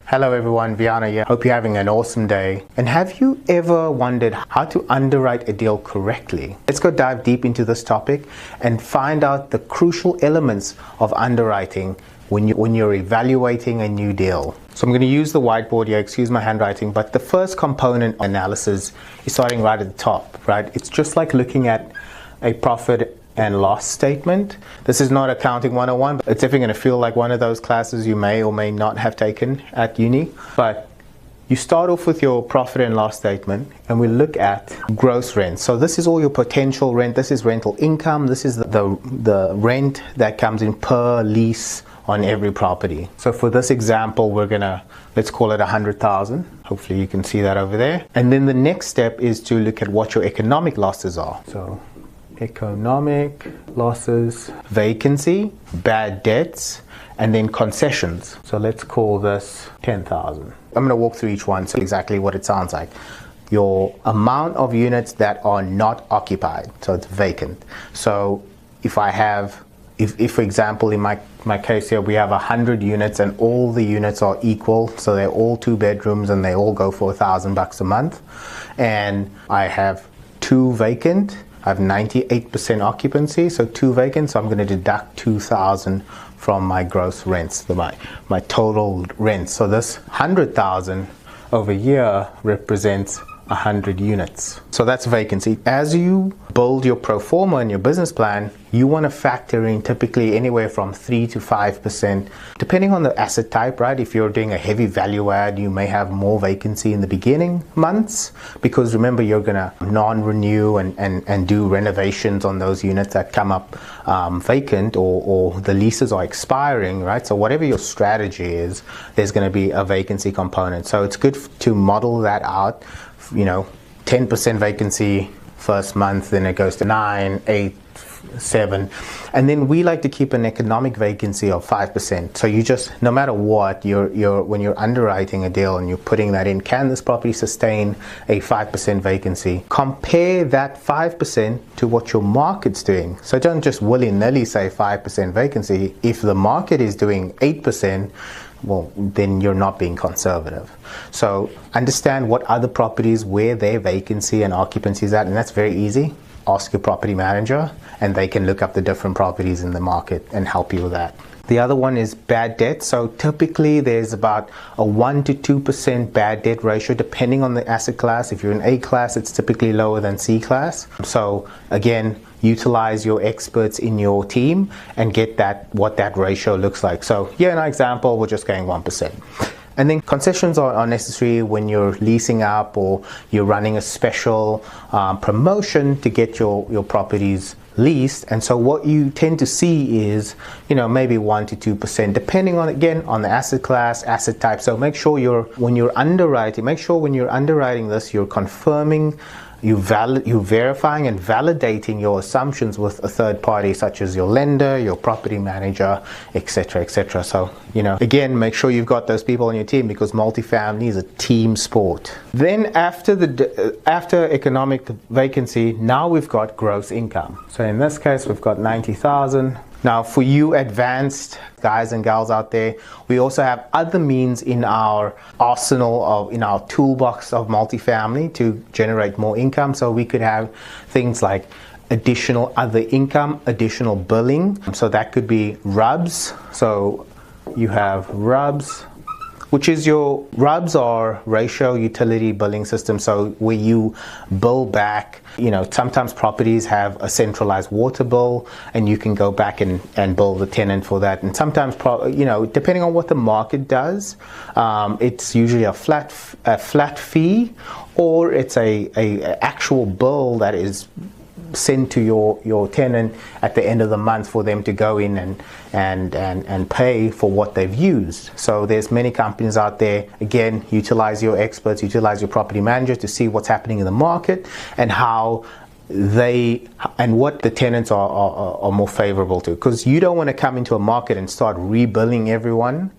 Hello everyone, Viana here. Hope you're having an awesome day. And have you ever wondered how to underwrite a deal correctly? Let's go dive deep into this topic and find out the crucial elements of underwriting when you're evaluating a new deal. So I'm going to use the whiteboard here, excuse my handwriting, but the first component analysis is starting right at the top, right? It's just like looking at a profit and loss statement. This is not accounting 101, but it's definitely going to feel like one of those classes you may or may not have taken at uni. But you start off with your profit and loss statement and we look at gross rent. So this is all your potential rent. This is rental income. This is the rent that comes in per lease on every property. So for this example, let's call it 100,000. Hopefully you can see that over there. And then the next step is to look at what your economic losses are. So economic losses, vacancy, bad debts, and then concessions. So let's call this 10,000. I'm going to walk through each one, so exactly what it sounds like. Your amount of units that are not occupied, so it's vacant. So if for example, in my case here, we have 100 units and all the units are equal, so they're all 2 bedrooms and they all go for $1,000 a month. And I have 2 vacant. I have 98% occupancy, so 2 vacant, so I'm going to deduct 2,000 from my gross rents, my total rent. So this 100,000 over here represents 100 units. So that's vacancy. As you build your pro forma and your business plan, you want to factor in typically anywhere from 3 to 5%, depending on the asset type, right? If you're doing a heavy value add, you may have more vacancy in the beginning months, because remember, you're going to non-renew and do renovations on those units that come up vacant or the leases are expiring, right? So whatever your strategy is, there's going to be a vacancy component. So it's good to model that out. 10% vacancy first month, then it goes to 9, 8, 7, and then we like to keep an economic vacancy of 5%. So you just, no matter what, when you're underwriting a deal and you're putting that in, can this property sustain a 5% vacancy? Compare that 5% to what your market's doing. So don't just willy-nilly say 5% vacancy. If the market is doing 8%, well, then you're not being conservative. So understand what other properties, where their vacancy and occupancy is at, and that's very easy. Ask your property manager and they can look up the different properties in the market and help you with that. The other one is bad debt. So typically there's about a 1 to 2% bad debt ratio depending on the asset class. If you're in A class, it's typically lower than C class. So again, utilize your experts in your team and get what that ratio looks like. So here in our example, we're just going 1%. And then concessions are necessary when you're leasing up or you're running a special promotion to get your properties leased. And so what you tend to see is, maybe 1 to 2%, depending on, again, on the asset class, asset type. So make sure when you're underwriting this, you're confirming, you're verifying and validating your assumptions with a third party, such as your lender, your property manager, etc., etc. So, again, make sure you've got those people on your team, because multifamily is a team sport. Then after economic vacancy, now we've got gross income. So in this case, we've got 90,000. Now, for you advanced guys and gals out there, we also have other means in our arsenal in our toolbox of multifamily to generate more income. So we could have things like additional other income, additional billing. So that could be RUBS. So you have RUBS, which is your RUBS are ratio utility billing system. So where you bill back, sometimes properties have a centralized water bill and you can go back and bill the tenant for that. And sometimes, depending on what the market does, it's usually a flat fee, or it's a actual bill that is sent to your tenant at the end of the month for them to go in and pay for what they've used. So there's many companies out there. Again, utilize your experts, utilize your property manager to see what's happening in the market and what the tenants are more favorable to, because you don't want to come into a market and start rebilling everyone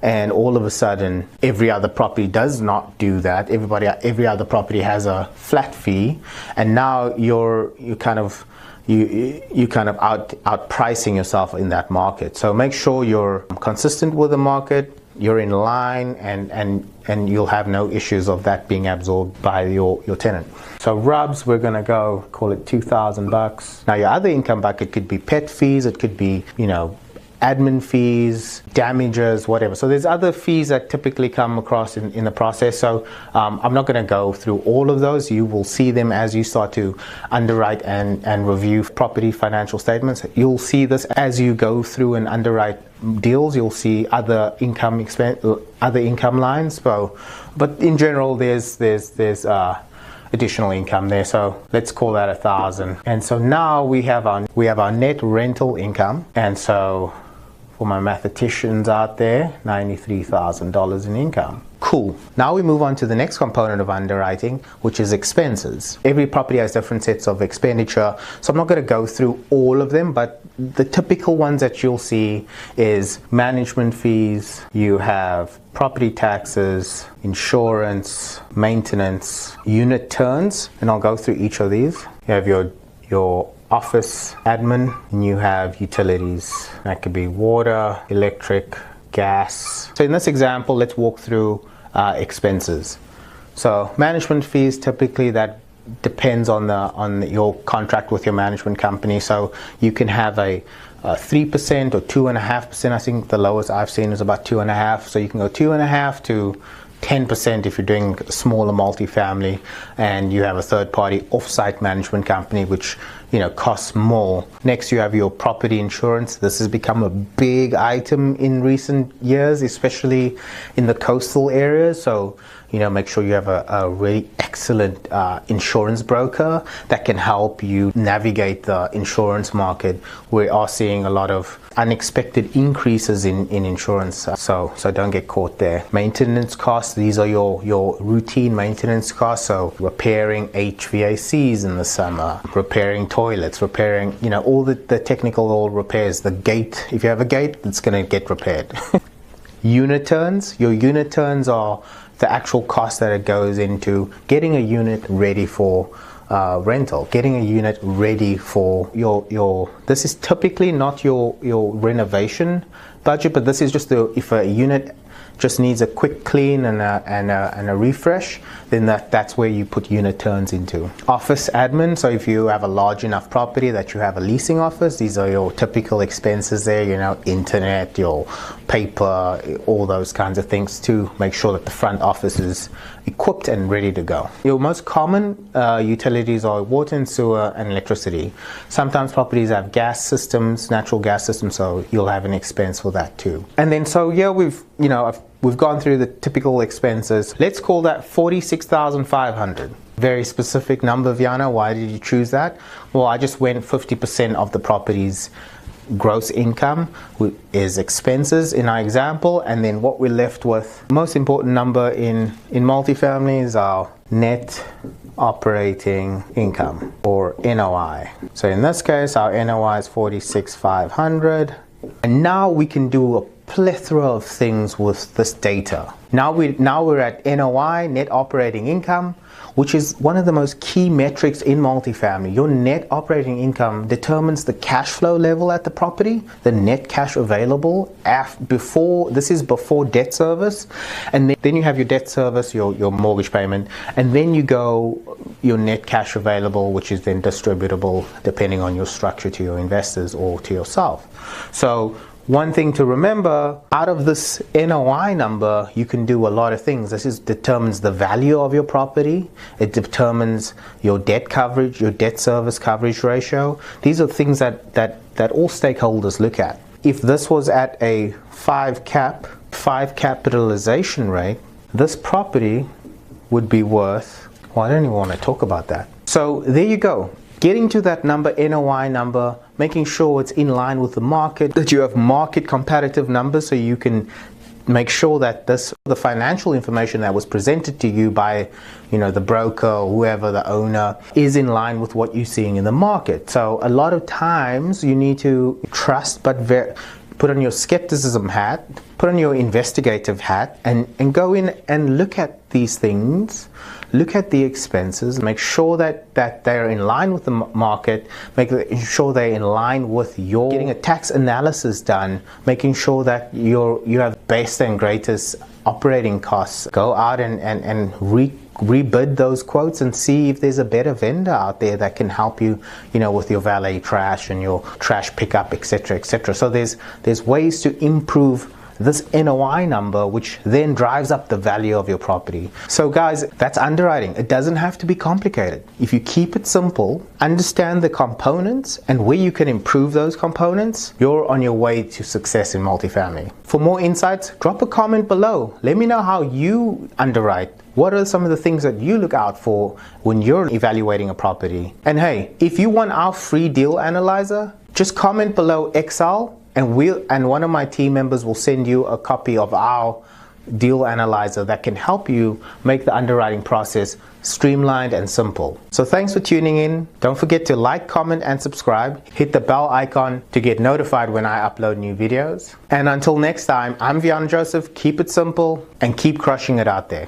and all of a sudden every other property does not do that. Every other property has a flat fee, and now you're kind of outpricing yourself in that market. So make sure you're consistent with the market, you're in line, and you'll have no issues of that being absorbed by your tenant. So rubs, we're gonna go call it $2,000. Now your other income bucket could be pet fees, it could be, admin fees, damages, whatever. So there's other fees that typically come across in the process. So I'm not going to go through all of those. You will see them as you start to underwrite and review property financial statements. You'll see this as you go through and underwrite deals. You'll see other income lines. But in general, there's additional income there, so let's call that $1,000. And so now we have our net rental income, and so for my mathematicians out there, $93,000 in income. Cool. Now we move on to the next component of underwriting, which is expenses. Every property has different sets of expenditure, so I'm not going to go through all of them, but the typical ones that you'll see is management fees, you have property taxes, insurance, maintenance, unit turns, and I'll go through each of these. You have your office admin, and you have utilities. That could be water, electric, gas. So in this example, let's walk through expenses. So management fees, typically that depends on your contract with your management company. So you can have a 3% or 2.5%. I think the lowest I've seen is about 2.5%. So you can go 2.5% to 10% if you're doing smaller multifamily, and you have a third-party off-site management company, which costs more. Next, you have your property insurance. This has become a big item in recent years, especially in the coastal areas. So make sure you have a really excellent insurance broker that can help you navigate the insurance market. We are seeing a lot of unexpected increases in insurance, so don't get caught there. Maintenance costs, these are your routine maintenance costs, so repairing HVACs in the summer, repairing toilets, repairing all the technical repairs. The gate, if you have a gate, it's going to get repaired. Unit turns, your unit turns are the actual cost that it goes into getting a unit ready for rental, getting a unit ready for your this is typically not your renovation budget, but this is just if a unit just needs a quick clean and a refresh, then that's where you put unit turns into. Office admin, so if you have a large enough property that you have a leasing office, these are your typical expenses there, internet, your paper, all those kinds of things, to make sure that the front office is equipped and ready to go. Your most common utilities are water and sewer and electricity. Sometimes properties have gas systems, natural gas systems, so you'll have an expense for that too. And then we've gone through the typical expenses. Let's call that $46,500. Very specific number, Viana. Why did you choose that? Well, I just went 50% of the property's gross income is expenses in our example, and then what we're left with, most important number in multifamily, is our net operating income, or NOI. So in this case, our NOI is $46,500, and now we can do a plethora of things with this data. Now we're at NOI, net operating income, which is one of the most key metrics in multifamily. Your net operating income determines the cash flow level at the property, the net cash available before debt service, and then you have your debt service, your mortgage payment, and then you go your net cash available, which is then distributable depending on your structure to your investors or to yourself. So one thing to remember, out of this NOI number, you can do a lot of things. This determines the value of your property. It determines your debt coverage, your debt service coverage ratio. These are things that all stakeholders look at. If this was at a 5 capitalization rate, this property would be worth, well, I don't even want to talk about that. So there you go. Getting to that number, NOI number, making sure it's in line with the market, that you have market competitive numbers, so you can make sure that the financial information that was presented to you by the broker or whoever, the owner, is in line with what you're seeing in the market. So a lot of times you need to trust, but put on your skepticism hat, put on your investigative hat, and go in and look at these things, look at the expenses, make sure that they're in line with the market, make sure they're in line with your getting a tax analysis done, making sure that you have best and greatest operating costs. Go out and rebid those quotes and see if there's a better vendor out there that can help you, with your valet trash and your trash pickup, etc., etc. So there's ways to improve this NOI number, which then drives up the value of your property. So guys, that's underwriting. It doesn't have to be complicated. If you keep it simple, understand the components and where you can improve those components, you're on your way to success in multifamily. For more insights, drop a comment below. Let me know how you underwrite. What are some of the things that you look out for when you're evaluating a property? And hey, if you want our free deal analyzer, just comment below XL and one of my team members will send you a copy of our deal analyzer that can help you make the underwriting process streamlined and simple. So thanks for tuning in. Don't forget to like, comment, and subscribe. Hit the bell icon to get notified when I upload new videos. And until next time, I'm Vian Joseph. Keep it simple and keep crushing it out there.